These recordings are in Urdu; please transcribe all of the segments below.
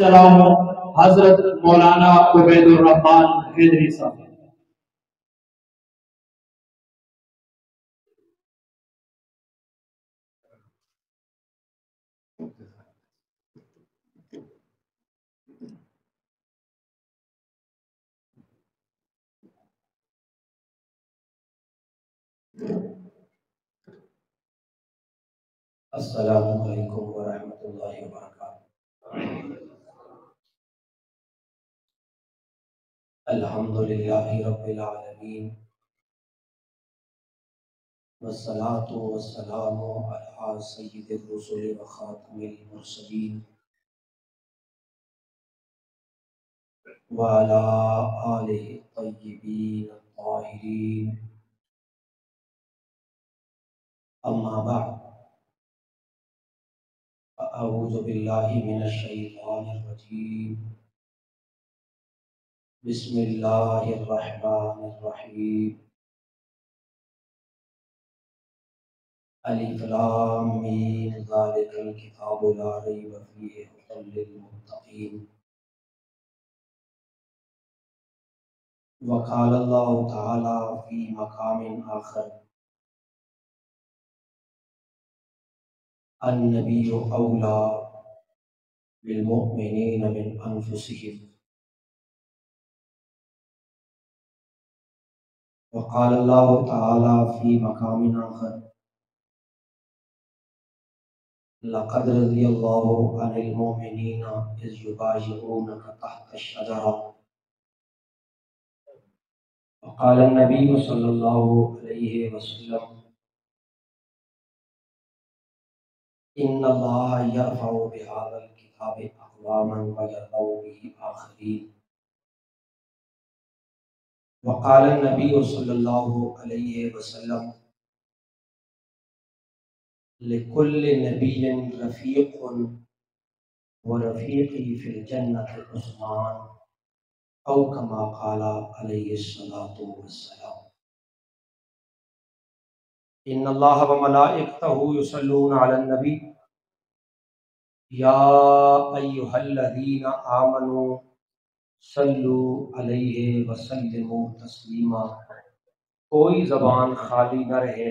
سلام حضرت مولانا عبید الرحمان حیدری صاحب. السلام علیکم ورحمۃ اللہ وبرکاتہ. الحمدللہ رب العالمین والصلاة والسلام علی سید الرسل وخاتم المرسلین وعلی آلہ الطیبین الطاہرین. اما بعد اعوذ باللہ من الشیطان الرجیم. بسم اللہ الرحمن الرحیم. الف لام میم ذالک الکتاب لا ریب فیہ ھدی للمتقین. وقال اللہ تعالی فی مقام آخر النبی اولی بالمؤمنین من انفسهم. وقال اللہ تعالی فی مقام آخر لقد رضی اللہ عن المؤمنین اذ یبایعونک تحت الشجرہ. وقال النبی صلی اللہ علیہ وسلم ان اللہ یرفع بہذا الکتاب اقواما ویرفع به آخرین. وقال النبی صلی اللہ علیہ وسلم لکل نبی رفیق ورفیقی فی الجنۃ عثمان او کما قال علیہ الصلاۃ والسلام. ان اللہ وملائکتہ یصلون علی النبی یا ایہا الذین آمنوا صلوا علیہ وسلموا تسلیما. کوئی زبان خالی نہ رہے،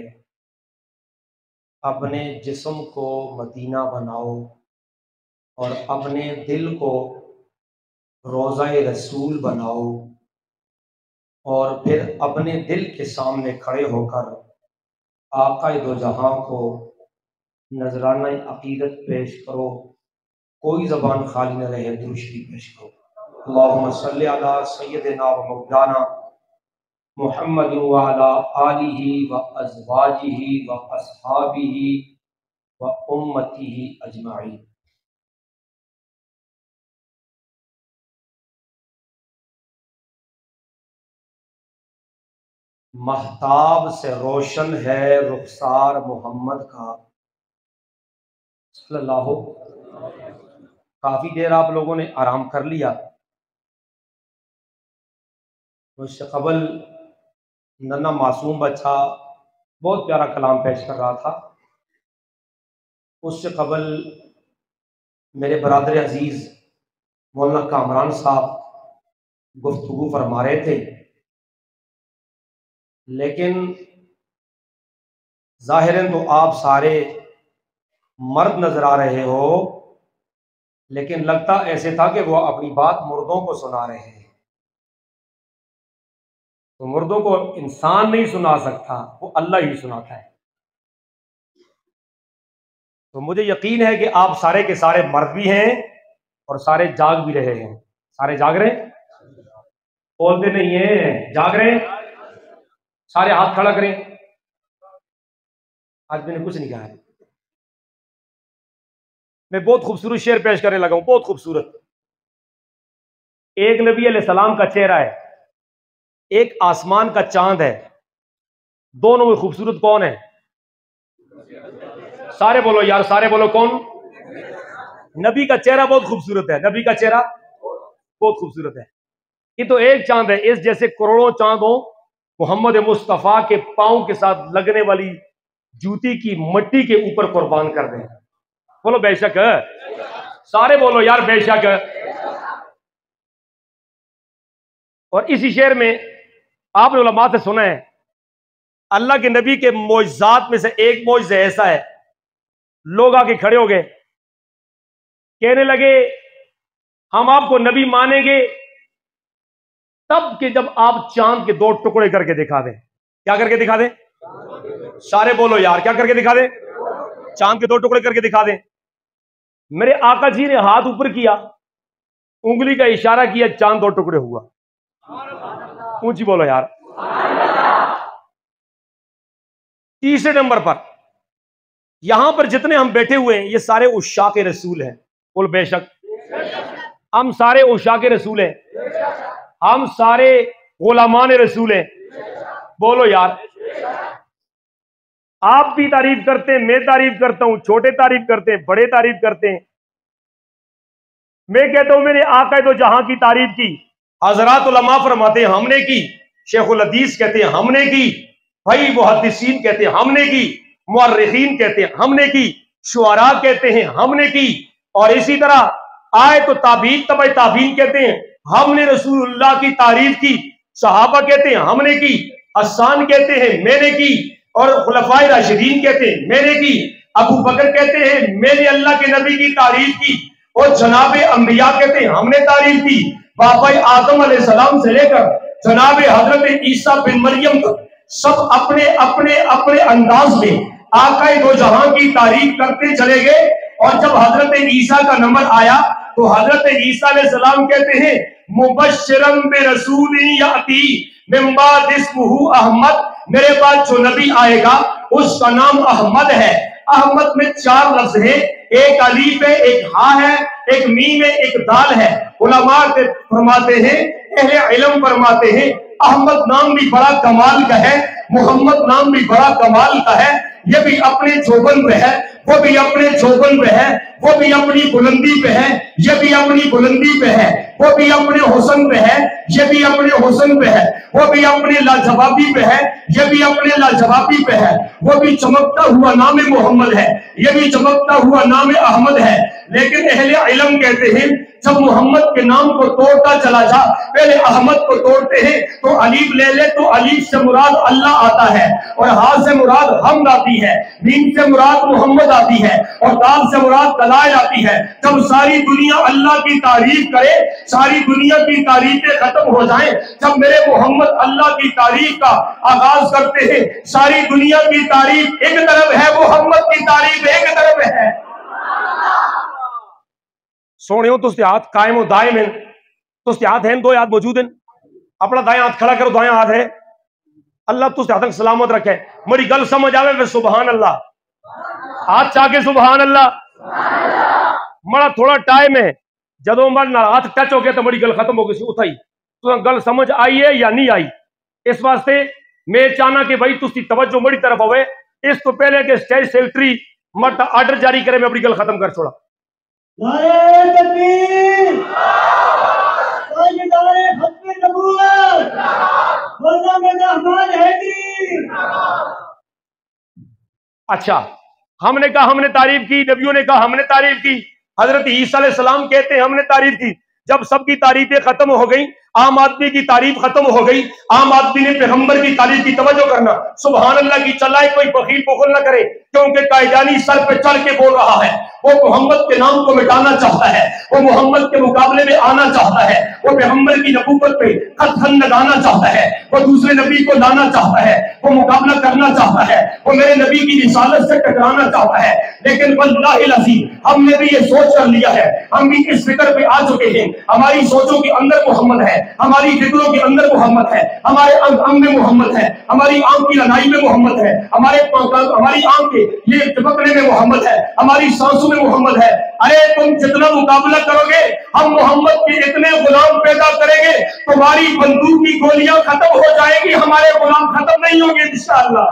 اپنے جسم کو مدینہ بناؤ اور اپنے دل کو روضہ رسول بناؤ، اور پھر اپنے دل کے سامنے کھڑے ہو کر آقا دو جہاں کو نذرانہ عقیدت پیش کرو. کوئی زبان خالی نہ رہے، درود شریف پیش کرو. اللہم صلی علی سیدنا و مولانا محمد وعلی آلہ و ازواجہ و اصحابہ و امتہ اجمعین. مہتاب سے روشن ہے رخسار محمد کا صلی اللہ. کافی دیر آپ لوگوں نے آرام کر لیا. اس سے قبل ننا معصوم بچہ بہت پیارا کلام پیش کر رہا تھا. اس سے قبل میرے برادر عزیز مولانا کامران صاحب گفتگو فرما رہے تھے، لیکن ظاہراً تو آپ سارے مرد نظر آ رہے ہو، لیکن لگتا ایسے تھا کہ وہ اپنی بات مردوں کو سنا رہے ہیں. تو مردوں کو انسان نہیں سنا سکتا، وہ اللہ ہی سناتا ہے. تو مجھے یقین ہے کہ آپ سارے کے سارے مرد بھی ہیں اور سارے جاگ بھی رہے ہیں. سارے جاگ رہے ہیں؟ بولتے نہیں ہیں. جاگ رہے ہیں؟ سارے ہاتھ کھڑا کریں. آج میں نے کچھ نہیں کہا ہے. میں بہت خوبصورت شعر پیش کرنے لگا ہوں، بہت خوبصورت. ایک نبی علیہ السلام کا چہرہ ہے، ایک آسمان کا چاند ہے. دونوں میں خوبصورت کون ہے؟ سارے بولو یار، سارے بولو کون؟ نبی کا چہرہ بہت خوبصورت ہے. نبی کا چہرہ بہت خوبصورت ہے. یہ تو ایک چاند ہے، اس جیسے کروڑوں چاند ہوں. محمد مصطفیٰ کے پاؤں کے ساتھ لگنے والی جوتی کی مٹی کے اوپر قربان کر دیں. بولو بے شک. سارے بولو یار بے شک. اور اسی شعر میں آپ نے علماء سے سنا ہے اللہ کے نبی کے معجزات میں سے ایک معجزہ ایسا ہے، لوگ آ کے کھڑے ہو گئے، کہنے لگے ہم آپ کو نبی مانیں گے تب کہ جب آپ چاند کے 2 ٹکڑے کر کے دکھا دیں۔ کیا کر کے دکھا دیں؟ سارے بولو یار، کیا کر کے دکھا دیں؟ چاند کے 2 ٹکڑے کر کے دکھا دیں۔ میرے آقا جی نے ہاتھ اوپر کیا، انگلی کا اشارہ کیا، چاند 2 ٹکڑے ہوا۔ اونچی بولو یار۔ تیسرے نمبر پر یہاں پر جتنے ہم بیٹھے ہوئے ہیں یہ سارے عشاق رسول ہیں، بول بے شک ہم سارے عشاق رسول ہیں، ہم سارے غلامان رسول ہیں، بولو یار۔ آپ بھی تعریف کرتے ہیں، میں تعریف کرتا ہوں، چھوٹے تعریف کرتے ہیں، بڑے تعریف کرتے ہیں۔ میں کہتا ہوں میں نے آقا دو جہاں کی تعریف کی، حضرات علماء فرماتے ہیں ہم نے کی، شیخ الحدیث کہتے ہیں ہم نے کی، بھائی محدثین کہتے ہیں ہم نے کی، مورخین کہتے ہیں ہم نے کی، شعراء کہتے ہیں ہم نے کی، اور اسی طرح آئے تو تابعین تبع تابعین کہتے ہیں ہم نے رسول اللہ کی تعریف کی، صحابہ کہتے ہیں ہم نے کی، حسان کہتے ہیں میں نے کی، اور خلفائے راشدین کہتے ہیں میں نے کی، ابو بکر کہتے ہیں میں نے اللہ کے نبی کی تعریف کی، اور جناب انبیاء کہتے ہیں ہم نے تعریف کی۔ بابا آدم علیہ السلام سے لے کر جناب حضرت عیسیٰ بن مریم تک سب اپنے اپنے اپنے انداز میں آقا دو جہاں کی تعریف کرتے چلے گئے، اور جب حضرت عیسیٰ کا نمبر آیا تو حضرت عیسیٰ علیہ السلام کہتے ہیں مبشرم برسول یاتی من بعد اسمہ احمد، میرے بعد جو نبی آئے گا اس کا نام احمد ہے۔ احمد میں 4 لفظ ہیں، ایک الف ہے، ایک ہا ہے، ایک میم ہے، ایک دال ہے۔ علماء فرماتے ہیں، اہل علم فرماتے ہیں احمد نام بھی بڑا کمال کا ہے، محمد نام بھی بڑا کمال کا ہے، یہ بھی اپنے چوبن پہ ہے، وہ بھی اپنے چوبن پہ ہے، وہ بھی اپنی بلندی پہ ہے، یہ بھی اپنی بلندی پہ ہے، وہ بھی اپنے حسن پہ ہے، یہ بھی اپنے حسن پہ ہے، وہ بھی اپنے لاجوابی پہ ہے، یہ بھی اپنے لاجوابی پہ ہے، وہ بھی چمکتا ہوا نام محمد ہے، یہ بھی چمکتا ہوا نام احمد ہے۔ لیکن اہل علم کہتے ہیں جب محمد کے نام کو توڑتا چلا جا، پہلے احمد کو توڑتے ہیں تو الف لے لے تو الف سے مراد اللہ آتا ہے، اور ہا سے مراد حمد آتی ہے، میم سے مراد محمد آتی ہے، اور دال سے مراد دلائل آتی ہے۔ جب ساری دنیا اللہ کی تعریف کرے، ساری دنیا کی تعریفیں ختم ہو جائیں، جب میرے محمد اللہ کی تعریف کا آغاز کرتے ہیں، ساری دنیا کی تعریف ایک طرف ہے، محمد کی تعریف ایک طرف ہے۔ سونے ہو تو ہاتھ قائم و دائم ہیں، تو ہاتھ ہیں، 2 ہاتھ موجود ہیں، اپنا دائیں ہاتھ کھڑا کرو، دائیں ہاتھ ہے، اللہ تو ہاتھ سلامت رکھے۔ میری گل سمجھ آوے پھر سبحان اللہ، ہاتھ چاہ کے سبحان اللہ۔ مڑا تھوڑا ٹائم ہے، جدوں مرنا ہاتھ ٹچ ہو گیا تو میری گل ختم ہو گئی سی اتھا ہی۔ تو گل سمجھ آئی ہے یا نہیں آئی؟ اس واسطے میں چاہنا کہ بھائی تسی توجہ میری طرف ہوئے، اس تو پہلے کہ اسٹیج سیکرٹری مرتا آرڈر جاری کرے میں اپنی گل ختم کر چھوڑا۔ نعرہ تکبیر، تاجدار ختم نبوت، مولانا احمد حیدری۔ اچھا، ہم نے کہا ہم نے تعریف کی، نبیوں نے کہا ہم نے تعریف کی، حضرت عیسیٰ علیہ السلام کہتے ہیں ہم نے تعریف کی۔ جب سب کی تعریفیں ختم ہو گئی، عام آدمی کی تعریف ختم ہو گئی، عام آدمی نے پیغمبر کی تعریف کی توجہ کرنا سبحان اللہ کی چلائے، کوئی بخیل بخل نہ کرے، کیونکہ قائدانی سر پہ چڑھ کے بول رہا ہے، وہ محمد کے نام کو مٹانا چاہتا ہے، وہ محمد کے مقابلے میں آنا چاہتا ہے، وہ پیغمبر کی نبوت پہ خطن لگانا چاہتا ہے، وہ دوسرے نبی کو لانا چاہتا ہے، وہ مقابلہ کرنا چاہتا ہے، وہ میرے نبی کی رسالت سے ٹکرانا چاہتا ہے۔ لیکن واللہ العظیم ہم نے بھی یہ سوچ کر لیا ہے، ہم بھی اس فکر پہ آ چکے ہیں، ہماری سوچوں کے اندر محمد ہے، ہماری فکروں کے اندر محمد ہے، ہمارے انگ میں محمد ہے، ہماری آنکھ کی رنائی میں محمد ہے، ہماری آنکھ کے یہ چمکنے میں محمد ہے، ہماری سانسوں میں محمد ہے۔ ارے تم جتنا مقابلہ کرو گے ہم محمد کے اتنے غلام پیدا کریں گے، تمہاری بندوق کی گولیاں ختم ہو جائیں گی، ہمارے غلام ختم نہیں ہوں گے انشاءاللہ۔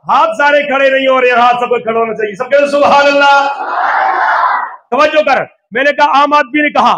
ہاتھ سارے کھڑے نہیں ہو رہے، ہاتھ سب کو کھڑا ہونا چاہیے، سب کہتے سبحان اللہ۔ توجہ کر، میں نے کہا عام آدمی نے کہا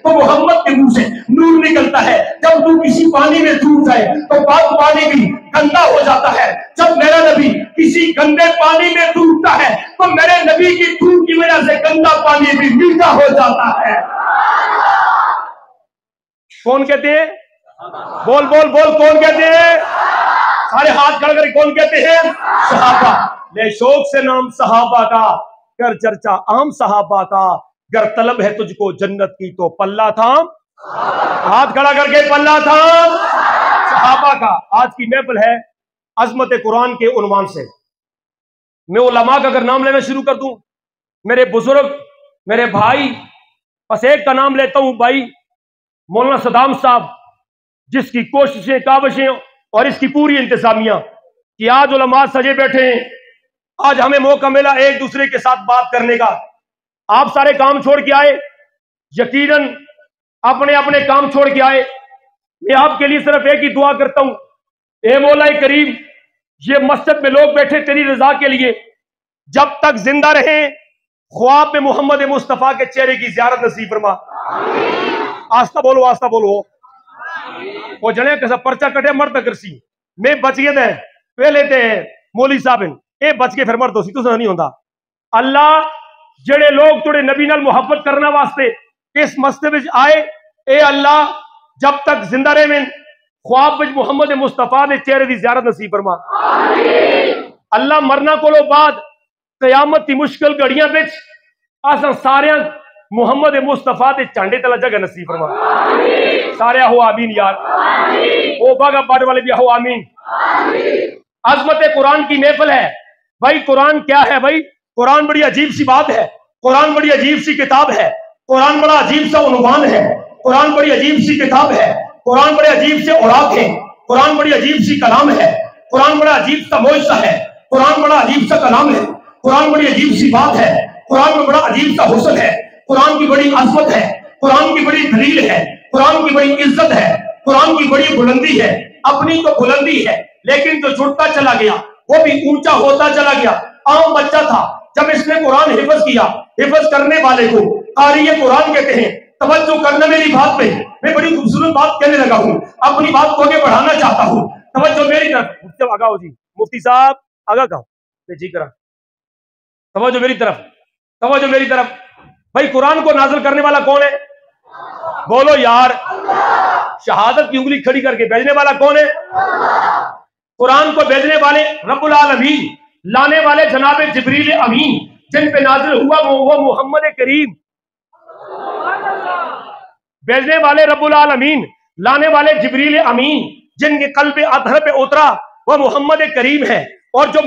تو محمد کے منہ سے نور نکلتا ہے. جب تو کسی پانی میں ڈوب جائے تو پاک پانی بھی گندا ہو جاتا ہے. جب میرا نبی کسی گندے پانی میں ڈوبتا ہے تو میرے نبی کی ڈوب کی وجہ سے گندا پانی بھی میٹھا ہو جاتا ہے. کون کہتے ہیں؟ بول بول بول, کون کہتے ہیں؟ سارے ہاتھ کھڑا کر کون کہتے ہیں؟ صحابہ. لے شوق سے نام صحابہ کا, کر چرچا عام صحابہ کا, گر طلب ہے تجھ کو جنت کی تو پلہ تھام. ہاتھ کھڑا کر کے پلہ تھام صحابہ کا. آج کی محفل ہے عظمت قرآن کے عنوان سے. میں علماء کا اگر نام لینا شروع کر دوں, میرے بزرگ, میرے بھائی, بس ایک کا نام لیتا ہوں بھائی مولانا صدام صاحب, جس کی کوششیں, کاوشیں اور اس کی پوری انتظامیہ کہ آج علماء سجے بیٹھے ہیں, آج ہمیں موقع ملا ایک دوسرے کے ساتھ بات کرنے کا. آپ سارے کام چھوڑ کے آئے, یقیناً اپنے اپنے کام چھوڑ کے آئے. میں آپ کے لیے صرف ایک ہی دعا کرتا ہوں, اے مولا کریم, یہ مسجد میں لوگ بیٹھے تیری رضا کے لیے, جب تک زندہ رہیں خواب میں محمد مصطفیٰ کے چہرے کی زیارت نصیب فرما. آستہ بولو, آستہ بولو. وہ جنے کسا پرچہ کٹے مرد کرسی میں بچ گئے دیں پہلے تے مولی صاحب اے بچ کے پھر مرد ہو سی تو نہیں ہوندہ. اللہ جڑے لوگ توڑے نبی نال محبت کرنا واسطے اس مسجد وچ آئے, اے اللہ جب تک زندہ رہے میں خواب وچ محمد مصطفیٰ نے چہرے دی زیارت نصیب فرما. اللہ مرنا کولو بعد قیامت دی مشکل گھڑیاں وچ اساں ساریاں محمد مصطفیٰ دے چانڈے تلا جگہ نصیب فرما. سارے ہو آمین یار. او باغا باڑ والے بھی ہو آمین. عظمت قرآن کی محفل ہے بھائی. قرآن کیا ہے بھائی؟ قرآن بڑی عجیب سی بات ہے, قرآن بڑی عجیب سی کتاب ہے, قرآن بڑا عجیب سا عنوان ہے, قرآن بڑی عجیب سی کتاب ہے, قرآن بڑے عجیب سے اوراق ہیں, قرآن بڑی عجیب سی کلام ہے, قرآن بڑا عجیب سا معجزہ ہے, قرآن بڑا عجیب سا کلام ہے, قرآن بڑی عجیب سی بات ہے, قرآن میں بڑا عجیب سا حسن ہے, قرآن کی بڑی عظمت ہے, قرآن کی بڑی دلیل ہے, قرآن کی بڑی عزت ہے, قرآن کی بڑی بلندی ہے. اپنی تو بلندی ہے لیکن جو جڑتا چلا گیا وہ بھی اونچا ہوتا چلا گیا. عام بچہ تھا, جب اس نے قرآن حفظ کیا, حفظ کرنے والے کو قاری قرآن کہتے ہیں. توجہ کرنا میری بات پہ, میں بڑی خوبصورت بات کہنے لگا ہوں, اپنی بات کو آگے بڑھانا چاہتا ہوں. توجہ میری طرف آگا ہو جی, مفتی صاحب آگا کہو میں جی کرا. توجہ میری طرف, توجہ میری طرف. بھائی قرآن کو نازل کرنے والا کون ہے؟ بولو یار. شہادت کی انگلی کھڑی کر کے بھیجنے والا کون ہے؟ قرآن کو بھیجنے والے رب العالمین, لانے والے جناب جبریل امین, جن پہ نازل ہوا وہ محمد کریم. بھیجنے والے رب العالمین, لانے والے جبریل امین, جن کے قلب اطہر پہ اترا وہ محمد کریم ہے. اور جو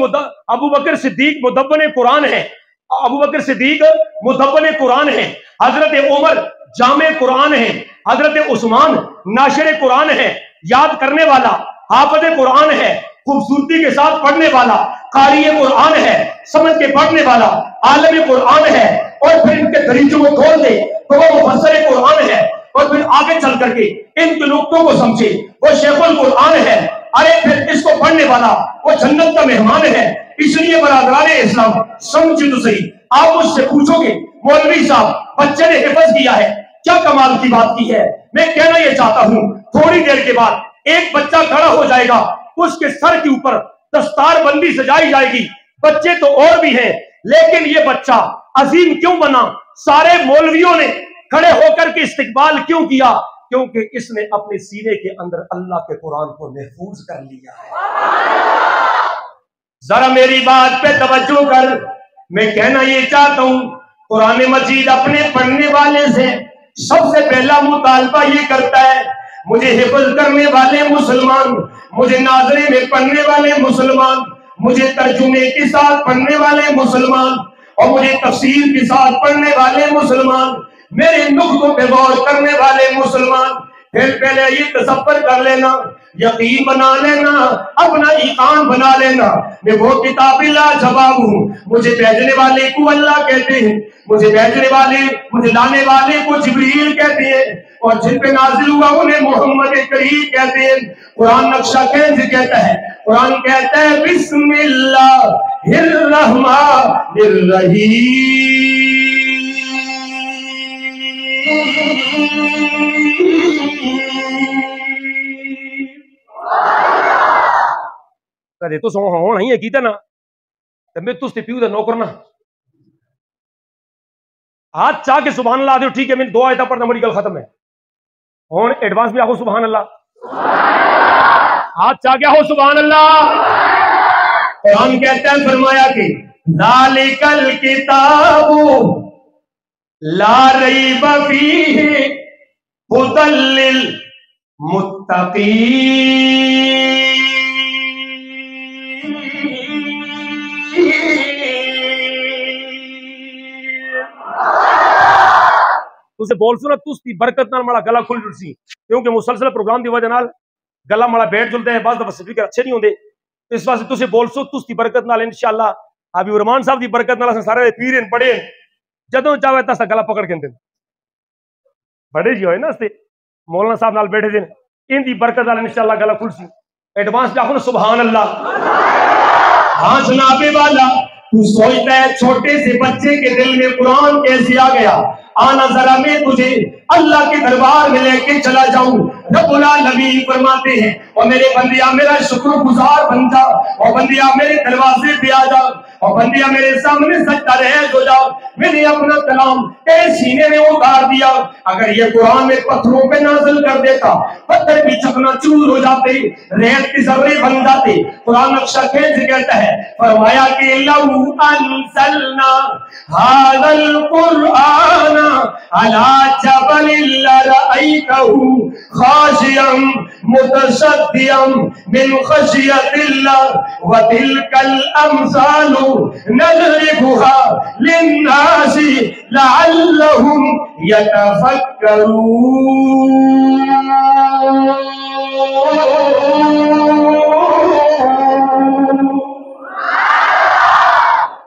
ابو بکر صدیق مدون قرآن ہے, ابو بکر صدیق مدون قرآن ہے, حضرت عمر جامع قرآن ہے, حضرت عثمان ناشر قرآن ہے, یاد کرنے والا حافظ قرآن ہے, خوبصورتی کے ساتھ پڑھنے والا قاری قرآن ہے, سمجھ کے پڑھنے والا عالم قرآن ہے. اور پھر ان کے دریچوں کو کھول دے تو وہ مفسر قرآن ہے, اور پھر آگے چل کر کے ان کے نقطوں کو سمجھے وہ شیخ القرآن ہے. ارے پھر اس کو پڑھنے والا وہ جنت کا مہمان ہے. اس لیے برادران اسلام سمجھے تو صحیح, آپ مجھ سے پوچھو گے مولوی صاحب بچے نے حفظ کیا ہے, کیا کمال کی بات کی ہے. میں کہنا یہ چاہتا ہوں تھوڑی دیر کے بعد ایک بچہ کھڑا ہو جائے گا, اس کے سر کے اوپر دستار بندی سجائی جائے گی. بچے تو اور بھی ہیں لیکن یہ بچہ عظیم کیوں بنا؟ سارے مولویوں نے کھڑے ہو کر کے استقبال کیوں کیا؟ کیونکہ اس نے اپنے سینے کے اندر اللہ کے قرآن کو محفوظ کر لیا ہے. ذرا میری بات پہ توجہ کر, میں کہنا یہ چاہتا ہوں قرآن مجید اپنے پڑھنے والے سے سب سے پہلا مطالبہ یہ کرتا ہے, مجھے حفظ کرنے والے مسلمان, مجھے ناظرے میں پڑھنے والے مسلمان, مجھے ترجمے کے ساتھ پڑھنے والے مسلمان, اور مجھے تفسیر کے ساتھ پڑھنے والے مسلمان, میرے نقطوں پہ غور کرنے والے مسلمان, پھر پہلے یہ تصور کر لینا, یقین بنا لینا, اپنا ایمان بنا لینا, میں وہ کتاب لاجواب ہوں. مجھے بھیجنے والے کو اللہ کہتے ہیں, مجھے بھیجنے والے, مجھے لانے والے کو جبریل کہتے ہیں, اور جن پہ نازل ہوا انہیں محمد کریم کہتے ہیں. قرآن نقشہ کنز کہتا ہے, قرآن کہتا ہے بسم اللہ الرحمن الرحیم. کدے تو سو ہونا ہی ہے کیتا نا تے میں تس تے پیو دا نوکر نا ہاتھ چاہ کے سبحان اللہ دیو ٹھیک ہے میں دو آیتاں پڑھنا میری گل ختم ہے ہن ایڈوانس میں آخو سبحان اللہ ہاتھ چاہ کے آخو سبحان اللہ قرآن کہتا ہے فرمایا کہ ذالک الکتاب لا ریب فیہ ھدی للمتقین تسے بول سو نا تس دی برکت نال مڑا گلا کھل جڑسی کیونکہ مسلسل پروگرام دی وجہ نال گلا مڑا بیٹھ جلتے ہیں بعض دفعہ سپیکر اچھے نہیں ہوندے اس واسطے تسے بول سو تس دی برکت نال انشاءاللہ حبیب الرحمان صاحب دی برکت نال سارے پیر ہیں پڑھے جدوں چاہے تاسا گلا پکڑ کے دین بڑے جی ہوئے نا استے مولانا صاحب نال بیٹھے دین ان دی برکت نال انشاءاللہ گلا کھلسی ایڈوانس پہ آخو سبحان اللہ ہاں جناب والا تو سوچتا ہے چھوٹے سے بچے کے دل میں قرآن کیسے آ گیا آنا ذرا میں تجھے اللہ کے دربار میں لے کے چلا جاؤں رب العالمین فرماتے ہیں اور میرے بندیا میرا شکر گزار بن جا اور بندیا میرے دروازے پہ آ جا اور بندیا میرے سامنے سجدہ رہز ہو جا میں نے اپنا کلام تیرے سینے میں اتار دیا اگر یہ قرآن میں پتھروں پہ نازل کر دیتا پتھر بھی چکنا چور ہو جاتے ریت کی ذرے بن جاتے قرآن نقشہ کھینچ کہتا ہے فرمایا کہ لو انزلنا هذا القرآن على جبل لرأيته خاشعا متصدعا من خشية الله وتلك الأمثال نضربها للناس لعلهم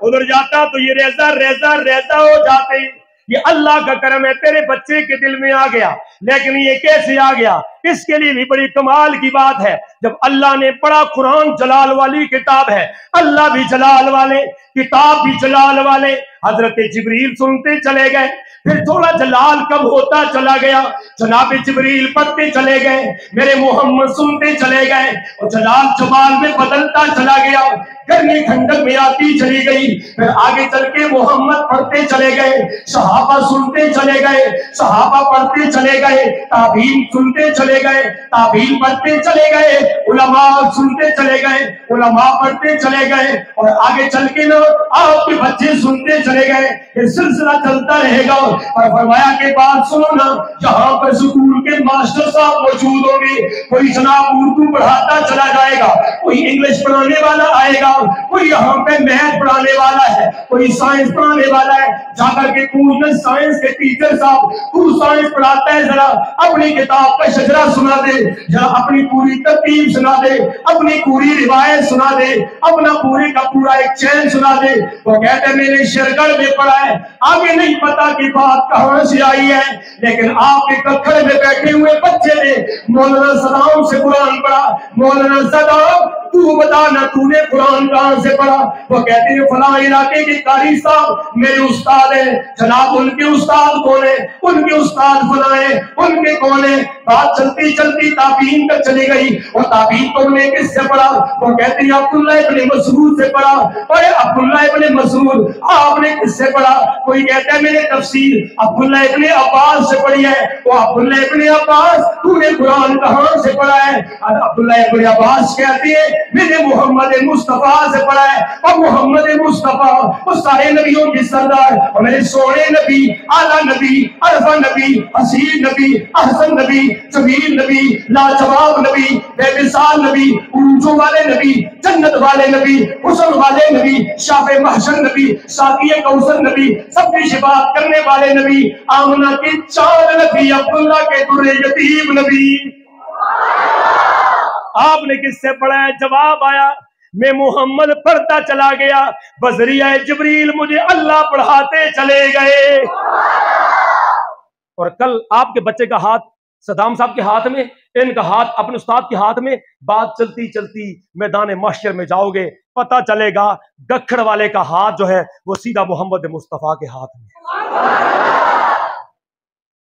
ادھر جاتا تو یہ ریزہ ریزہ ریزہ ہو جاتے یہ اللہ کا کرم ہے تیرے بچے کے دل میں آ گیا لیکن یہ کیسے آ گیا اس کے لیے بھی بڑی کمال کی بات ہے جب اللہ نے پڑھا قرآن جلال والی کتاب ہے اللہ بھی جلال والے کتاب بھی جلال والے حضرت جبریل سنتے چلے گئے پھر تھوڑا جلال کم ہوتا چلا گیا جناب جبریل پڑھتے چلے گئے میرے محمد سنتے چلے گئے اور جلال جمال میں بدلتا چلا گیا گرمی ٹھنڈک میں آتی چلی گئی پھر آگے چل کے محمد پڑھتے چلے گئے صحابہ سنتے چلے گئے صحابہ پڑھتے چلے گئے تابعین سنتے چلے گئے تابعین پڑھتے چلے گئے علماء سنتے چلے گئے علماء پڑھتے چلے گئے اور آگے چل کے نا آپ کے بچے سنتے چلے گئے یہ سلسلہ چلتا رہے گا اور فرمایا کہ بات سنو نا جہاں پر سکول کے ماسٹر صاحب موجود ہوں گے کوئی جناب اردو پڑھاتا چلا جائے گا کوئی انگلش پڑھانے والا آئے گا کوئی یہاں پہ میتھ پڑھانے والا ہے کوئی سائنس پڑھانے والا ہے جا کر کے پوچھنا سائنس کے ٹیچر صاحب تو سائنس پڑھاتا ہے ذرا اپنی کتاب کا شجرہ سنا دے ذرا اپنی پوری ترتیب سنا دے اپنی پوری روایت سنا دے اپنا پورے کا پورا ایک چین سنا دے وہ کہتے ہیں میں نے شرگڑھ میں پڑھا ہے آگے نہیں پتا کہ بات کہاں سے آئی ہے لیکن آپ کے ککھڑ میں بیٹھے ہوئے بچے نے مولانا سلام سے قرآن پڑھا مولانا سلام تو بتانا تو نے قرآن کہاں سے پڑھا وہ کہتے ہیں فلاں علاقے کے قاری صاحب میرے استاد ہیں جناب ان کے استاد کون ہیں ان کے استاد فلاں ہیں ان کے کون ہیں بات چلتی چلتی تابعین تک چلی گئی اور تابعین تو نے کس سے پڑھا وہ کہتے ہیں عبداللہ ابن مسعود سے پڑھا اور عبداللہ ابن مسعود آپ نے کس سے پڑھا کوئی کہتا ہے میں نے تفسیر عبداللہ ابن عباس سے پڑھی ہے وہ عبداللہ ابن عباس تو نے قرآن کہاں سے پڑھا ہے عبداللہ ابن عباس کہتے ہیں میں نے محمد مصطفیٰ سے پڑھا ہے اور محمد مصطفیٰ وہ سارے نبیوں کی سردار اور میرے سونے نبی اعلیٰ نبی عرفہ نبی حسین نبی احسن نبی جمیل نبی لاجواب نبی بے مثال نبی عروجوں والے نبی جنت والے نبی حسن والے نبی شاف محشر نبی ساقی کوثر نبی سب کی شفاعت کرنے والے نبی آمنہ کے چار نبی عبداللہ کے در یتیم نبی آپ نے کس سے پڑھا ہے جواب آیا میں محمد پڑھتا چلا گیا بذریعہ جبریل مجھے اللہ پڑھاتے چلے گئے اور کل آپ کے بچے کا ہاتھ صدام صاحب کے ہاتھ میں ان کا ہاتھ اپنے استاد کے ہاتھ میں بات چلتی چلتی میدان محشر میں جاؤ گے پتہ چلے گا گکھڑ والے کا ہاتھ جو ہے وہ سیدھا محمد مصطفیٰ کے ہاتھ میں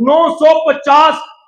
950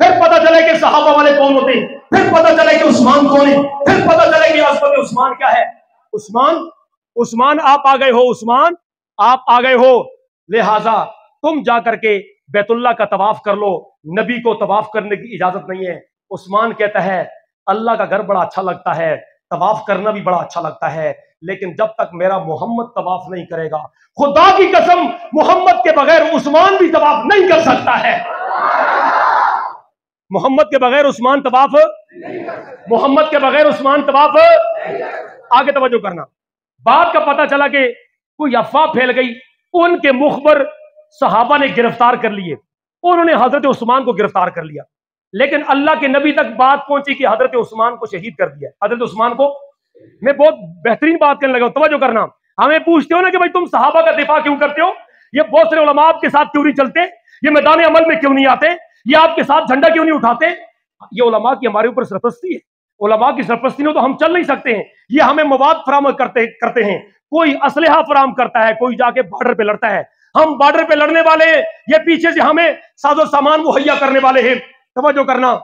پھر پتہ چلے کہ صحابہ والے کون ہوتے ہیں، پھر پتہ چلے کہ عثمان کون ہے، پھر پتہ چلے کہ عظمت عثمان کیا ہے۔ عثمان آپ آ گئے ہو، عثمان آپ آ گئے ہو، لہذا تم جا کر کے بیت اللہ کا طواف کر لو، نبی کو طواف کرنے کی اجازت نہیں ہے۔ عثمان کہتا ہے اللہ کا گھر بڑا اچھا لگتا ہے، طواف کرنا بھی بڑا اچھا لگتا ہے، لیکن جب تک میرا محمد طواف نہیں کرے گا، خدا کی قسم محمد کے بغیر عثمان بھی طواف نہیں کر سکتا ہے۔ محمد کے بغیر عثمان طواف، محمد کے بغیر عثمان طواف۔ آگے توجہ کرنا، بات کا پتہ چلا کہ کوئی افواہ پھیل گئی، ان کے مخبر صحابہ نے گرفتار کر لیے، انہوں نے حضرت عثمان کو گرفتار کر لیا، لیکن اللہ کے نبی تک بات پہنچی کہ حضرت عثمان کو شہید کر دیا۔ حضرت عثمان کو، میں بہت بہترین بات کرنے لگا ہوں، توجہ کرنا۔ ہمیں پوچھتے ہو نا کہ بھائی تم صحابہ کا دفاع کیوں کرتے ہو، یہ بہت سارے علماء آپ کے ساتھ کیوں نہیں چلتے، یہ میدان عمل میں کیوں نہیں آتے، یہ آپ کے ساتھ جھنڈا کیوں نہیں اٹھاتے؟ یہ علماء کی ہمارے اوپر سرپرستی ہے، علماء کی سرپرستی میں تو ہم چل نہیں سکتے ہیں، یہ ہمیں مواد فراہم کرتے ہیں، کوئی اسلحہ فراہم کرتا ہے، کوئی جا کے بارڈر پہ لڑتا ہے، ہم بارڈر پہ لڑنے والے ہیں، یہ پیچھے سے ہمیں ساز و سامان مہیا کرنے والے ہیں۔ توجہ کرنا،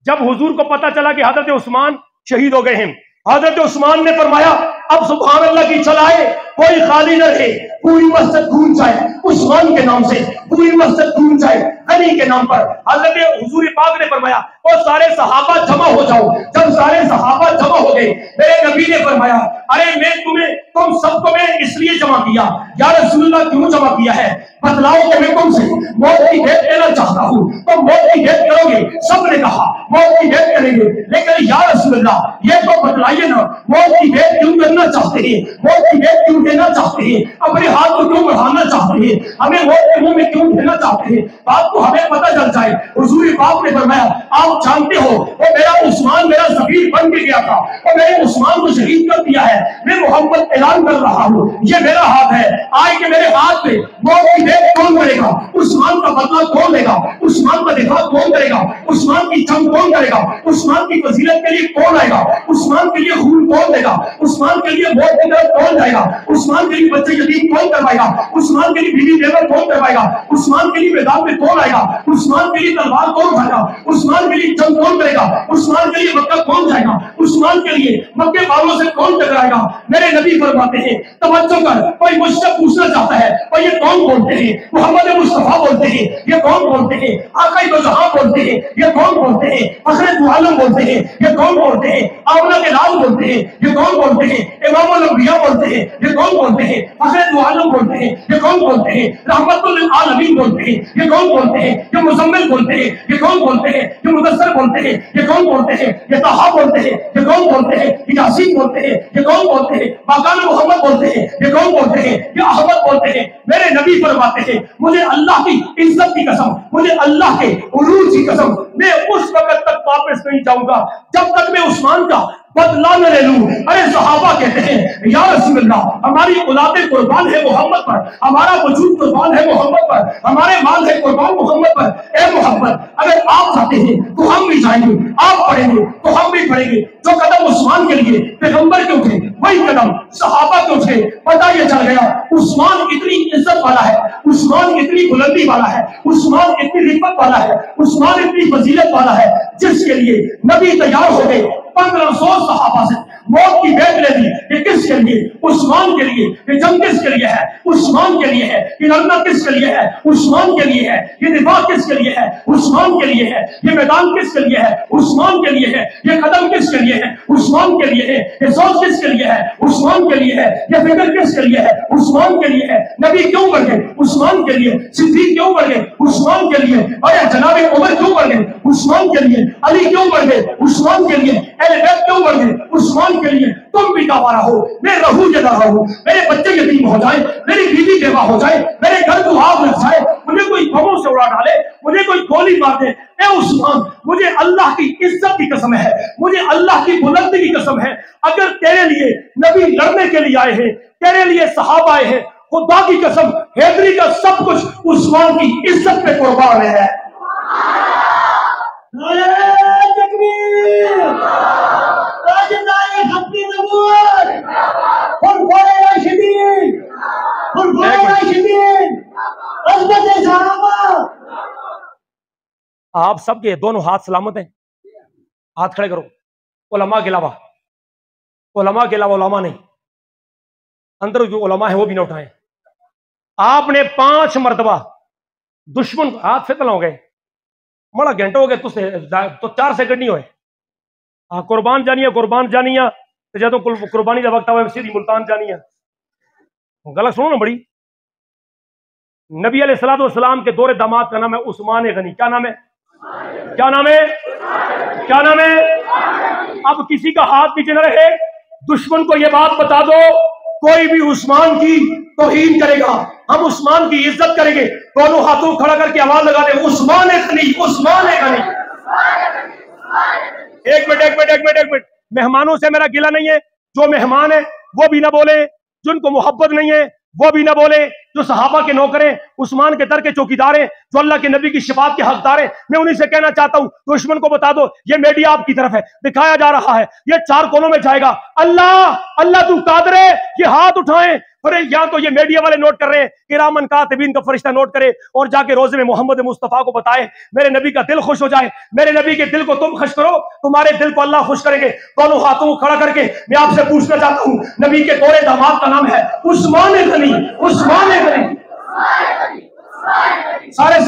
جب حضور کو پتا چلا کہ حضرت عثمان شہید ہو گئے ہیں، حضرت عثمان نے فرمایا اب سبحان اللہ کی چلائے، کوئی خالی نہ رہے، پوری مسجد گونج جائے عثمان کے نام سے، پوری مسجد گونج جائے غنی کے نام پر۔ حضرت حضور پاک نے فرمایا اور سارے صحابہ جمع ہو جاؤ۔ جب سارے صحابہ جمع ہو گئے، میرے نبی نے فرمایا ارے میں تم سب کو میں اس لیے جمع کیا، یا رسول اللہ کیوں جمع کیا ہے؟ بتلاؤ کہ میں تم سے موت کی ڈیٹ لینا چاہتا ہوں، تم موت کی ڈیٹ کرو گے؟ سب نے کہا موت کی ڈیٹ کریں گے، لیکن یا رسول اللہ یہ تو بتلائیے نا، موت کی ڈیٹ کیوں کرنا چاہتے ہیں، موت کی ڈیٹ کیوں دینا چاہتے ہیں، اپنے ہاتھ کو کیوں بڑھانا چاہتے ہیں، ہمیں موت کے منہ میں کیوں دینا چاہتے ہیں؟ بات کو ہمیں پتہ چل جائے۔ حضور پاک نے فرمایا آپ جانتے ہو وہ میرا عثمان میرا سفیر بن کے گیا تھا اور میں نے عثمان کو شہید کر دیا ہے، میں محمد اعلان کر رہا ہوں یہ میرا ہاتھ ہے، آئے کہ میرے ہاتھ میں موت کی ڈیٹ کون کرے گا، عثمان کا بدلہ کون لے گا، عثمان کا دفاع کون کرے گا، عثمان کی جنگ کون کرے گا، عثمان کی فضیلت کے لیے کون آئے گا، عثمان کے لیے خون کون دے گا، عثمان کے لیے موت کی طرف کون جائے گا، عثمان کے لیے بچے یتیم کون کروائے گا، عثمان کے لیے بیوی بیوہ کون کروائے گا، عثمان کے لیے میدان میں کون آئے گا، عثمان کے لیے تلوار کون اٹھائے گا، عثمان کے لیے جنگ کون کرے گا، عثمان کے لیے مکہ کون جائے گا، عثمان کے لیے مکے والوں سے کون ٹکرائے گا؟ میرے نبی فرماتے ہیں توجہ کر، کوئی مجھ سے پوچھنا چاہتا ہے اور یہ کون بولتے ہیں؟ محمد مصطفیٰ بولتے ہیں، یہ کون بولتے ہیں؟ آقا دو جہاں بولتے ہیں، یہ کون بولتے ہیں؟ فخر دو عالم بولتے ہیں، یہ کون بولتے ہیں؟ آمنہ کے لال بولتے ہیں، یہ کون بولتے ہیں؟ امام الانبیاء بولتے ہیں، یہ کون بولتے ہیں؟ فخر دو عالم بولتے ہیں، یہ کون بولتے ہیں؟ رحمت للعالمین بولتے ہیں، یہ کون بولتے ہیں؟ یہ مزمل بولتے ہیں، یہ کون بولتے ہیں؟ یہ مدثر بولتے ہیں، یہ کون بولتے ہیں؟ یہ طہا بولتے ہیں، یہ کون بولتے ہیں؟ یہ یاسین بولتے ہیں، یہ کون بولتے ہیں؟ ماکان محمد بولتے ہیں، یہ کون بولتے ہیں؟ یہ احمد بولتے ہیں۔ میرے نبی فرماتے ہیں مجھے اللہ کی عزت کی قسم، مجھے اللہ کے عروج کی قسم، میں اس وقت تک واپس نہیں جاؤں گا جب تک میں عثمان کا بدلہ نہ لے لوں۔ ارے صحابہ کہتے ہیں یا رسول اللہ ہماری اولادیں قربان ہے محمد پر، ہمارا وجود قربان ہے محمد پر، ہمارے مال ہے قربان محمد پر، اے محمد اگر آپ جاتے ہیں تو ہم بھی جائیں گے، آپ پڑھیں گے تو ہم بھی پڑھیں گے۔ جو قدم عثمان کے لیے پیغمبر کے اٹھے وہی قدم صحابہ کے اٹھے۔ پتہ یہ چل گیا عثمان اتنی عزت والا ہے، عثمان اتنی بلندی والا ہے، عثمان اتنی رفت والا ہے، عثمان اتنی فضیلت والا ہے جس کے لیے نبی تیار ہو گئے 1500 صحابہ سے موت کی بیعت لے لی۔ یہ کس کے لیے؟ عثمان کے لیے۔ یہ جنگ کس کے لیے ہے؟ عثمان کے لیے ہے۔ یہ لڑنا کس کے لیے ہے؟ عثمان کے لیے ہے۔ یہ دفاع کس کے لیے ہے؟ عثمان کے لیے ہے۔ یہ میدان کس کے لیے ہے؟ عثمان کے لیے ہے۔ یہ قدم کس کے لیے ہے؟ عثمان کے لیے ہے۔ یہ سوچ کس کے لیے ہے؟ عثمان کے لیے ہے۔ یہ فکر کس کے لیے ہے؟ عثمان کے لیے ہے۔ نبی کیوں بڑھ گئے؟ عثمان کے لیے۔ صدیق کیوں بڑھ گئے؟ عثمان کے لیے۔ اور جناب عمر کیوں بڑھ گئے؟ عثمان کے لیے۔ علی کیوں بڑھ گئے؟ عثمان کے لیے۔ اہل بیت کیوں بڑھ گئے؟ عثمان کے لیے۔ تم بھی گواہ رہو، میں رہوں یا نہ رہوں، میرے بچے یتیم ہو جائیں، میری بیوی بیوہ ہو جائے، میرے گھر کو آگ لگ جائے، مجھے کوئی بموں سے اڑا ڈالے، مجھے کوئی گولی مار دے، اے عثمان مجھے اللہ کی عزت کی قسم ہے، مجھے اللہ کی بلندی کی قسم ہے، اگر تیرے لیے نبی لڑنے کے لیے آئے ہیں، تیرے لیے صحابہ آئے ہیں، خدا کی قسم حیدری کا سب کچھ عثمان کی عزت پہ قربان ہے۔ آپ سب کے دونوں ہاتھ سلامت ہیں؟ ہاتھ کھڑے کرو. علماء کے علاوہ علماء نہیں، اندر جو علماء ہیں وہ بھی نہ اٹھائیں. آپ نے 5 مرتبہ دشمن کو ہاتھ فتل ہو گئے، بڑا گھنٹہ ہو گئے تو 4 سیکنڈ نہیں ہوئے. قربان جانیاں جدوں قربانی کا وقت آئے سیدھی ملتان جانیاں. غلط سنو نا بڑی. نبی علیہ الصلوۃ والسلام کے دور داماد کا نام ہے عثمان غنی. کیا نام ہے؟ اب کسی کا ہاتھ پیچھے نہ رہے. دشمن کو یہ بات بتا دو کوئی بھی عثمان کی توہین کرے گا ہم عثمان کی عزت کریں گے. دونوں ہاتھوں کھڑا کر کے آواز لگا دیں عثمان غنی. ایک منٹ. مہمانوں سے میرا گلہ نہیں ہے. جو مہمان ہے وہ بھی نہ بولے، جن کو محبت نہیں ہے وہ بھی نہ بولے. جو صحابہ کے نوکر ہیں، عثمان کے در کے چوکیدار ہیں، جو اللہ کے نبی کی شفاعت کے حقدار ہیں، میں انہیں سے کہنا چاہتا ہوں دشمن کو بتا دو یہ میڈیا آپ کی طرف ہے، دکھایا جا رہا ہے، یہ 4 کونوں میں جائے گا. اللہ تو قادر ہے. یہ ہاتھ اٹھائیں. یا تو یہ میڈیا والے نوٹ کر رہے ہیں، کرامن کاتبین کا فرشتہ نوٹ کرے اور جا کے روزے میں محمد مصطفیٰ کو بتائے میرے نبی کا دل خوش ہو جائے. میرے نبی کے دل کو تم خوش کرو، تمہارے دل کو اللہ خوش کریں گے. دونوں ہاتھوں کو کھڑا کر کے میں آپ سے پوچھنا چاہتا ہوں، نبی کے دور داماد کا نام ہے عثمان غنی. سارے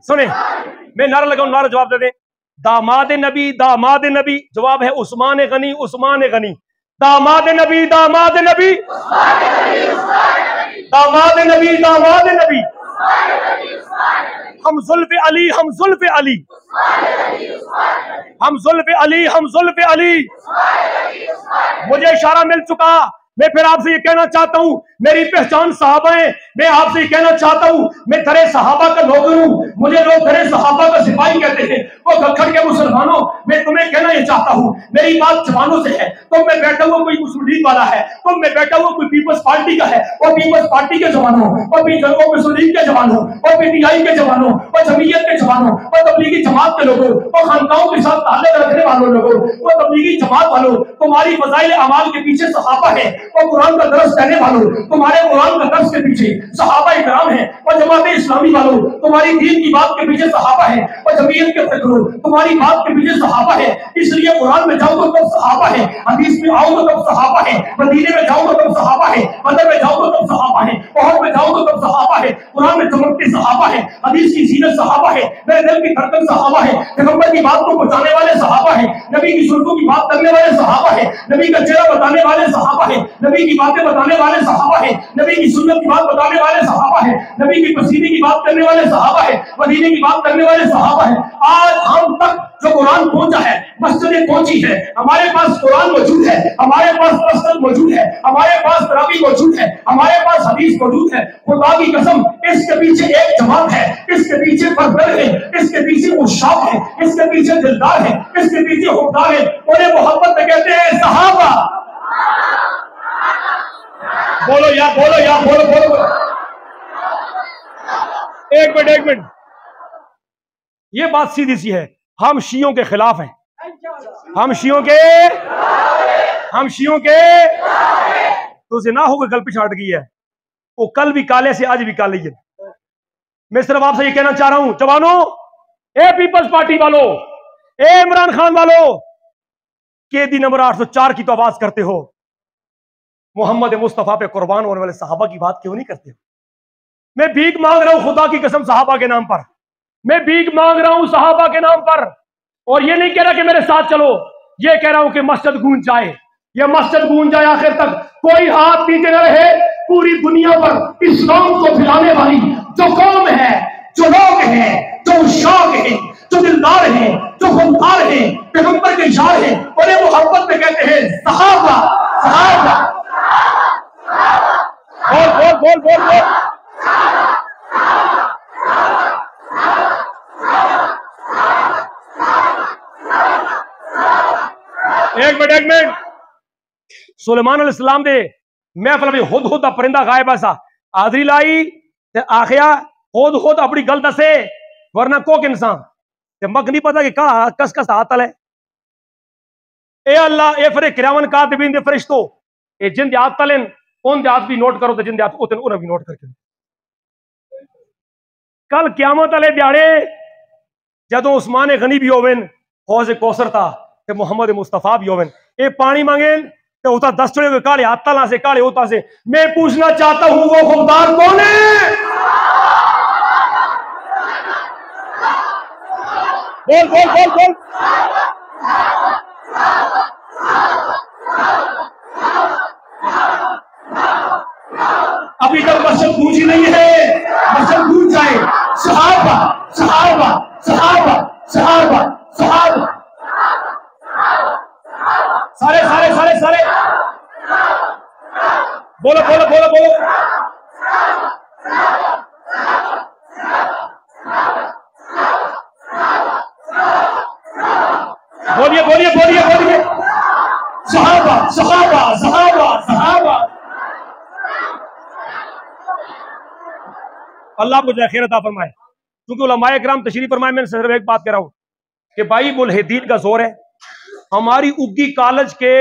سنیں، میں نعرہ لگاؤں، نعرہ جواب دے دیں. داماد نبی جواب ہے عثمان غنی. داماد نبی ہم زلف علی. مجھے اشارہ مل چکا. میں پھر آپ سے یہ کہنا چاہتا ہوں میری پہچان صحابہ ہیں. میں آپ سے یہ کہنا چاہتا ہوں میں درے صحابہ کا نوکر ہوں. مجھے لوگ درے صحابہ کا سپاہی کہتے ہیں. وہ گکھڑ کے مسلمانوں، میں تمہیں کہنا یہ چاہتا ہوں میری بات جوانوں سے ہے. تم میں بیٹھا ہوا کوئی مسلم لیگ والا ہے، تم میں بیٹھا ہوا کوئی پیپلز پارٹی کا ہے، اور پیپلز پارٹی کے جوانوں، اور مسلم لیگ کے جوانوں، اور پی ٹی آئی کے جوانوں، اور جمعیت کے جوانوں، اور تبلیغی جماعت کے لوگوں، اور خانقاہوں کے ساتھ تعلق رکھنے والوں لوگوں، اور تبلیغی جماعت والوں، تمہاری فضائل اعمال کے پیچھے صحابہ ہیں. اور قرآن کا درس دینے والوں، تمہارے قرآن کا درس کے پیچھے صحابہ کرام ہیں. اور جماعت اسلامی والوں، تمہاری دین کی بات کے پیچھے صحابہ ہیں. اور جمعیت کے فکروں، تمہاری بات کے پیچھے صحابہ ہیں. اس لیے قرآن میں جاؤ تو تب صحابہ ہیں، حدیث میں آؤ تو تب صحابہ ہیں، مدینے میں جاؤ تو تب صحابہ ہیں، بدر میں جاؤ تو تب صحابہ ہیں، احد میں جاؤ تو تب صحابہ ہیں. قرآن میں چمکتے صحابہ ہیں، حدیث کی زینت صحابہ ہیں، میرے دل کی دھڑکن صحابہ ہیں، پیغمبر کی بات کو پہنچانے والے صحابہ ہیں، نبی کی سنتوں کی بات کرنے والے صحابہ ہیں، نبی کا چہرہ بتانے والے صحابہ ہیں، نبی کی باتیں بتانے والے صحابہ ہیں، نبی کی سنت کی بات بتانے والے صحابہ ہیں، نبی کی پسینے کی بات کرنے والے صحابہ ہیں، مدینے کی بات کرنے والے صحابہ ہیں. آج ہم تک جو قرآن پہنچا ہے، مسجدیں پہنچی ہے، ہمارے پاس قرآن موجود ہے، ہمارے پاس مسجد موجود ہے، ہمارے پاس تراویح موجود ہے، ہمارے پاس حدیث موجود ہے. خدا کی قسم اس کے پیچھے ایک جماعت ہے، اس کے پیچھے پردر ہے، اس کے پیچھے عشاق ہے، اس کے پیچھے دلدار ہے، اس کے پیچھے حقدار ہے. انہیں محبت میں کہتے ہیں صحابہ. بولو. ایک منٹ. یہ بات سیدھی سی ہے، ہم شیعوں کے خلاف ہیں. ہم شیعوں کے تو زنا ہو کے گل پہ چھاٹ گئی ہے. وہ کل بھی کالے سے آج بھی کالے ہے. میں صرف آپ سے یہ کہنا چاہ رہا ہوں جوانوں، اے پیپلز پارٹی والوں، اے عمران خان والوں، قیدی نمبر 804 کی تو آواز کرتے ہو، محمد مصطفیٰ پہ قربان ہونے والے صحابہ کی بات کیوں نہیں کرتے ہو؟ میں بھیک مانگ رہا ہوں خدا کی قسم صحابہ کے نام پر. میں بھیک مانگ رہا ہوں صحابہ کے نام پر. اور یہ نہیں کہہ رہا کہ میرے ساتھ چلو، یہ کہہ رہا ہوں کہ مسجد گونج جائے، یہ مسجد گونج جائے آخر تک. کوئی ہاتھ پیچھے نہ رہے. پوری دنیا پر اسلام کو پھیلانے والی جو قوم ہے، جو لوگ ہیں، جو عشاق ہیں، جو دلدار ہیں، جو خوددار ہیں، پیغمبر کے یار ہیں، انہیں محبت میں کہتے ہیں صحابہ. بول. ایک منٹ. سلیمان علیہ السلام دے محفل میں ہد پرندہ غائب ایسا آدری لائی تے آخیا ہد اپنی گل دسے ورنہ کوک انسان تے مگ نہیں پتا کہ کس ہاتھ تل ہے. اے اللہ اے فرے کراون کاتبین دے فرشتو اے جن دے ہاتھ تلن ان دے ہاتھ بھی نوٹ کرو تے جن دے ہاتھ اوتن انہاں بھی نوٹ کر کے کل قیامت والے دیہڑے جدو عثمان غنی بھی ہوون حوض کوثر تھا تے محمد مصطفیٰ بھی ہوون اے پانی مانگیں تے ہوتا 10 چڑے کالے ہاتھ تلا سے کالے ہوتا سے میں پوچھنا چاہتا ہوں وہ خوددار کون ہے؟ بول بول بول بول ابھی تک مسجد گونجی نہیں ہے، مسجد گونج جائے. صحابہ صحابہ صحابہ صحابہ صحابہ سارے سارے سارے سارے بولو بولو بولو بولو. بولیے بولیے بولیے بولیے. صحابہ صحابہ صحابہ صحابہ. اللہ کو جو خیر عطا فرمائے. کیونکہ علماء کرام تشریف فرمائے، میں صرف ایک بات کہہ رہا ہوں کہ بھائی ملحدین کا زور ہے. ہماری اگی کالج کے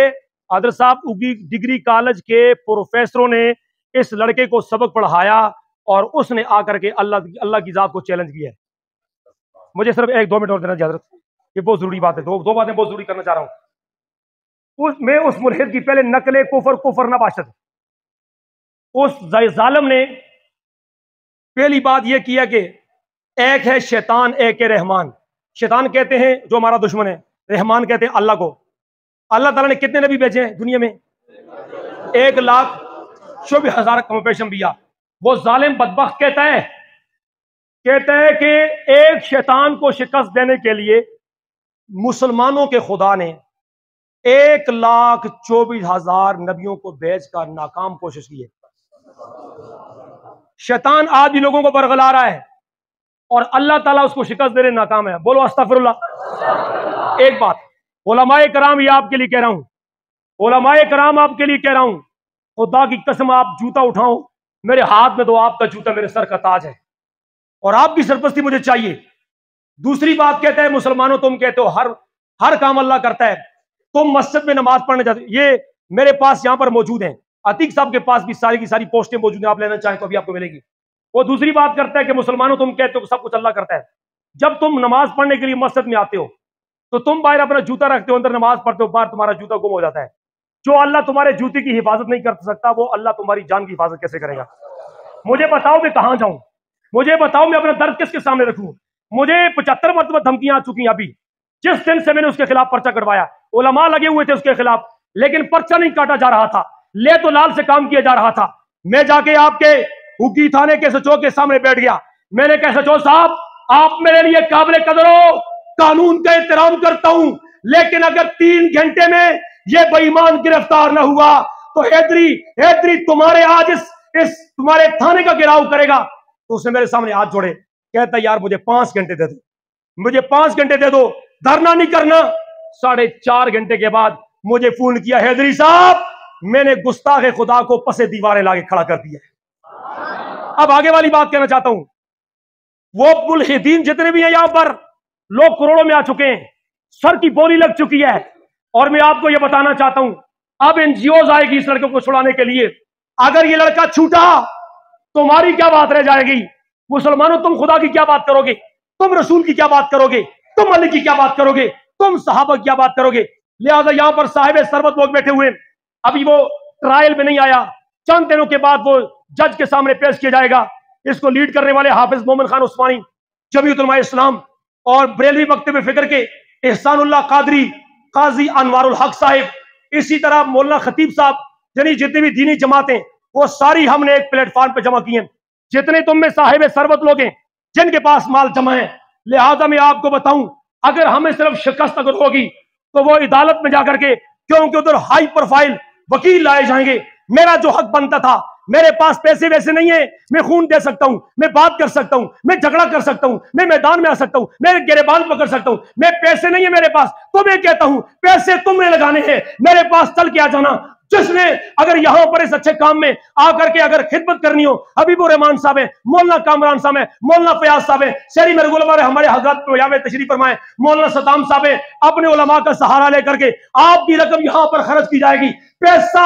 حضرت صاحب اگی ڈگری کالج کے پروفیسروں نے اس لڑکے کو سبق پڑھایا اور اس نے آ کر کے اللہ کی ذات کو چیلنج کیا ہے. مجھے صرف 1-2 منٹ اور دینا جی حضرت، یہ بہت ضروری بات ہے. دو باتیں بہت ضروری کرنا چاہ رہا ہوں. میں اس ملحد کی پہلے نقل کفر نہ باشد. اس ظالم نے پہلی بات یہ کیا کہ ایک ہے شیطان ایک ہے رحمان. شیطان کہتے ہیں جو ہمارا دشمن ہے، رحمان کہتے ہیں اللہ کو. اللہ تعالیٰ نے کتنے نبی بھیجے ہیں دنیا میں؟ 1,24,000 کم پیش انبیاء. وہ ظالم بدبخت کہتا ہے کہ ایک شیطان کو شکست دینے کے لیے مسلمانوں کے خدا نے 1,24,000 نبیوں کو بھیج کر ناکام کوشش کی ہے. شیطان آج بھی لوگوں کو برگلا رہا ہے اور اللہ تعالیٰ اس کو شکست دینے ناکام ہے. بولو استغفر اللہ. ایک بات علماء کرام یہ آپ کے لیے کہہ رہا ہوں، علماء کرام آپ کے لیے کہہ رہا ہوں، خدا کی قسم آپ جوتا اٹھاؤ میرے ہاتھ میں دو، آپ کا جوتا میرے سر کا تاج ہے اور آپ کی سرپرستی مجھے چاہیے. دوسری بات کہتا ہے مسلمانوں تم کہتے ہو ہر کام اللہ کرتا ہے، تم مسجد میں نماز پڑھنے جاتے. یہ میرے پاس یہاں پر موجود ہیں، عتیق صاحب کے پاس بھی ساری کی ساری پوسٹیں موجود ہیں، آپ لینا چاہیں تو ابھی آپ کو ملے گی. وہ دوسری بات کرتا ہے کہ مسلمانوں تم کہتے ہو سب کچھ اللہ کرتا ہے. جب تم نماز پڑھنے کے لیے مسجد میں آتے ہو تو تم باہر اپنا جوتا رکھتے ہو، اندر نماز پڑھتے ہو، باہر تمہارا جوتا گم ہو جاتا ہے. جو اللہ تمہارے جوتے کی حفاظت نہیں کر سکتا وہ اللہ تمہاری جان کی حفاظت کیسے کرے گا؟ مجھے بتاؤ میں کہاں جاؤں، مجھے بتاؤ میں اپنا درد کس کے سامنے رکھوں. مجھے 75 مرتبہ دھمکیاں آ چکی ہیں. ابھی جس دن سے میں نے اس کے خلاف پرچہ کٹوایا، علماء لگے ہوئے تھے اس کے خلاف، لیکن پرچہ نہیں کاٹا جا رہا تھا، لے تو لال سے کام کیا جا رہا تھا. میں جا کے آپ کے حقی تھانے کے سچو کے سامنے بیٹھ گیا. میں نے کہا سچو صاحب آپ میرے لیے قابل قدر ہو، قانون کا احترام کرتا ہوں، لیکن اگر 3 گھنٹے میں یہ بے ایمان گرفتار نہ ہوا تو حیدری تمہارے آج اس تمہارے تھانے کا گھیراؤ کرے گا. تو اس نے میرے سامنے ہاتھ جوڑے، کہتا یار مجھے 5 گھنٹے دے دو، مجھے 5 گھنٹے دے دو، دھرنا نہیں کرنا. 4.5 گھنٹے کے بعد مجھے فون کیا، حیدری صاحب میں نے گستاخ خدا کو پسے دیواریں لا کے کھڑا کر دیا. اب آگے والی بات کہنا چاہتا ہوں، وہ ملحدین جتنے بھی ہیں یہاں پر لوگ کروڑوں میں آ چکے ہیں، سر کی بولی لگ چکی ہے. اور میں آپ کو یہ بتانا چاہتا ہوں اب NGOز آئے گی اس لڑکے کو چھڑانے کے لیے. اگر یہ لڑکا چھوٹا تمہاری کیا بات رہ جائے گی؟ مسلمانوں تم خدا کی کیا بات کرو گے؟ تم رسول کی کیا بات کرو گے؟ تم علی کی کیا بات کرو گے؟ تم صحابہ کی کیا بات کرو گے؟ لہذا یہاں پر صاحب ثروت لوگ بیٹھے ہوئے ہیں، ابھی وہ ٹرائل میں نہیں آیا، چند دنوں کے بعد وہ جج کے سامنے پیش کیا جائے گا. اس کو لیڈ کرنے والے حافظ مومن خان عثمانی، جمیعت علماء اسلام اور بریلوی مکتب فکر کے احسان اللہ قادری، قاضی انوار الحق صاحب، اسی طرح مولانا خطیب صاحب، یعنی جتنی بھی دینی جماعتیں وہ ساری ہم نے ایک پلیٹ فارم پہ جمع کی ہیں. جتنے تم میں صاحب ثروت لوگ ہیں جن کے پاس مال جمع ہے، لہذا میں آپ کو بتاؤں اگر ہمیں صرف شکست اگر ہوگی تو وہ عدالت میں جا کر کے، کیونکہ ادھر ہائی پروفائل وکیل لائے جائیں گے. میرا جو حق بنتا تھا، میرے پاس پیسے ویسے نہیں ہیں، میں خون دے سکتا ہوں، میں بات کر سکتا ہوں، میں جھگڑا کر سکتا ہوں، میں میدان میں آ سکتا ہوں، میں گریبان پکڑ سکتا ہوں. میں پیسے نہیں ہیں میرے پاس تو میں کہتا ہوں پیسے تم نے لگانے ہیں، میرے پاس چل کے آ جانا. جس نے اگر یہاں پر اس اچھے کام میں آ کر کے اگر خدمت کرنی ہو، حبیب الرحمان صاحب ہیں، مولانا کامران صاحب ہیں، مولانا فیاض صاحب ہیں، شہری مرغول والے ہمارے حضرات یہاں میں تشریف فرمائے، مولانا ستام صاحب ہیں، اپنے علماء کا سہارا لے کر کے آپ کی رقم یہاں پر خرچ کی جائے گی. پیسہ